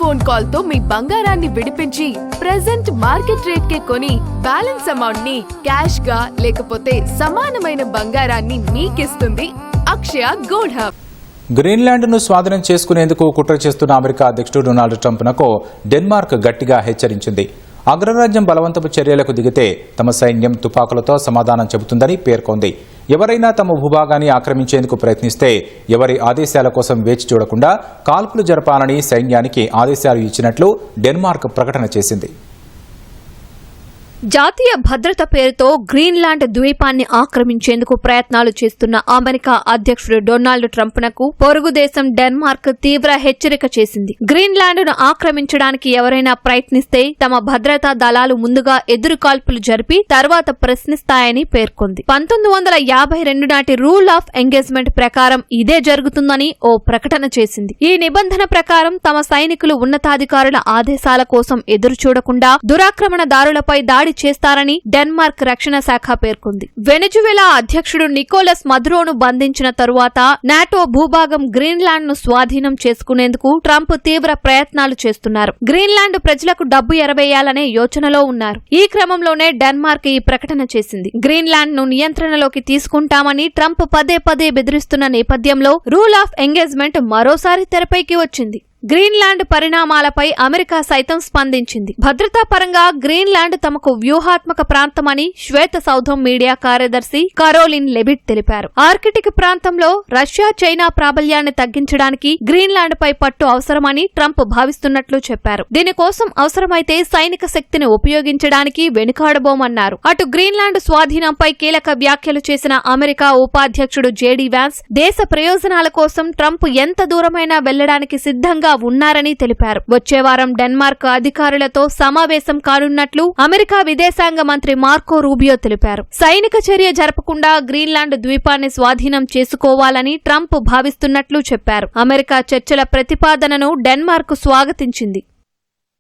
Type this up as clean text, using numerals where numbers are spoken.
Phone call తో మీ బంగారాన్ని విడిపించి ప్రెజెంట్ మార్కెట్ రేట్ కే కొని బ్యాలెన్స్ అమౌంట్ ని క్యాష్ గా లేకపోతే సమానమైన బంగారాన్ని మీకిస్తుంది అక్షయ గోల్డ్ హబ్. గ్రీన్లాండ్ను స్వాధీనం చేసుకునేందుకు కుట్ర చేస్తున్న అమెరికా అధ్యక్షుడు డొనాల్డ్ ట్రంప్నకు డెన్మార్క్ గట్టిగా హెచ్చరించింది. అగ్రరాజ్యం బలవంతపు చర్యలకు దిగితే తమ సైన్యం తుపాకులతో సమాధానం చెబుతుందని పేర్కొంది. ఎవరైనా తమ భూభాగాన్ని ఆక్రమించేందుకు ప్రయత్నిస్తే ఎవరి ఆదేశాల కోసం వేచి చూడకుండా కాల్పులు జరపాలని సైన్యానికి ఆదేశాలు ఇచ్చినట్లు డెన్మార్క్ ప్రకటన చేసింది. జాతీయ భద్రత పేరుతో గ్రీన్లాండ్ ద్వీపాన్ని ఆక్రమించేందుకు ప్రయత్నాలు చేస్తున్న అమెరికా అధ్యక్షుడు డొనాల్డ్ ట్రంప్నకు పొరుగు దేశం డెన్మార్క్ తీవ్ర హెచ్చరిక చేసింది. గ్రీన్లాండ్ను ఆక్రమించడానికి ఎవరైనా ప్రయత్నిస్తే తమ భద్రతా దళాలు ముందుగా ఎదురుకాల్పులు జరిపి తర్వాత ప్రశ్నిస్తాయని పేర్కొంది. 1952 నాటి రూల్ ఆఫ్ ఎంగేజ్మెంట్ ప్రకారం ఇదే జరుగుతుందని ఓ ప్రకటన చేసింది. ఈ నిబంధన ప్రకారం తమ సైనికులు ఉన్నతాధికారుల ఆదేశాల కోసం ఎదురుచూడకుండా దురాక్రమణదారులపై దాడి చేస్తారని డెన్మార్క్ రక్షణ శాఖ పేర్కొంది. వెనెజువెలా అధ్యక్షుడు నికోలస్ మదురోను బంధించిన తరువాత నాటో భూభాగం గ్రీన్లాండ్ ను స్వాధీనం చేసుకునేందుకు ట్రంప్ తీవ్ర ప్రయత్నాలు చేస్తున్నారు. గ్రీన్లాండ్ ప్రజలకు డబ్బు ఎరవేయాలనే యోచనలో ఉన్నారు. ఈ క్రమంలోనే డెన్మార్క్ ఈ ప్రకటన చేసింది. గ్రీన్లాండ్ ను నియంత్రణలోకి తీసుకుంటామని ట్రంప్ పదే పదే బెదిరిస్తున్న నేపథ్యంలో రూల్ ఆఫ్ ఎంగేజ్మెంట్ మరోసారి తెరపైకి వచ్చింది. గ్రీన్లాండ్ పరిణామాలపై అమెరికా సైతం స్పందించింది. భద్రతా పరంగా గ్రీన్లాండ్ తమకు వ్యూహాత్మక ప్రాంతమని శ్వేత సౌధం మీడియా కార్యదర్శి కరోలిన్ లెవిట్ తెలిపారు. ఆర్కిటిక్ ప్రాంతంలో రష్యా చైనా ప్రాబల్యాన్ని తగ్గించడానికి గ్రీన్లాండ్ పై పట్టు అవసరమని ట్రంప్ భావిస్తున్నట్లు చెప్పారు. దీనికోసం అవసరమైతే సైనిక శక్తిని ఉపయోగించడానికి వెనుకాడబోమన్నారు. అటు గ్రీన్లాండ్ స్వాధీనంపై కీలక వ్యాఖ్యలు చేసిన అమెరికా ఉపాధ్యక్షుడు జేడీ వ్యాన్స్ దేశ ప్రయోజనాల కోసం ట్రంప్ ఎంత దూరమైనా వెళ్లడానికి సిద్ధంగా ఉన్నారని తెలిపారు. వచ్చే వారం డెన్మార్క్ అధికారులతో సమావేశం కానున్నట్లు అమెరికా విదేశాంగ మంత్రి మార్కో రూబియో తెలిపారు. సైనిక చర్య జరపకుండా గ్రీన్లాండ్ ద్వీపాన్ని స్వాధీనం చేసుకోవాలని ట్రంప్ భావిస్తున్నట్లు చెప్పారు. అమెరికా చర్చల ప్రతిపాదనను డెన్మార్క్ స్వాగతించింది.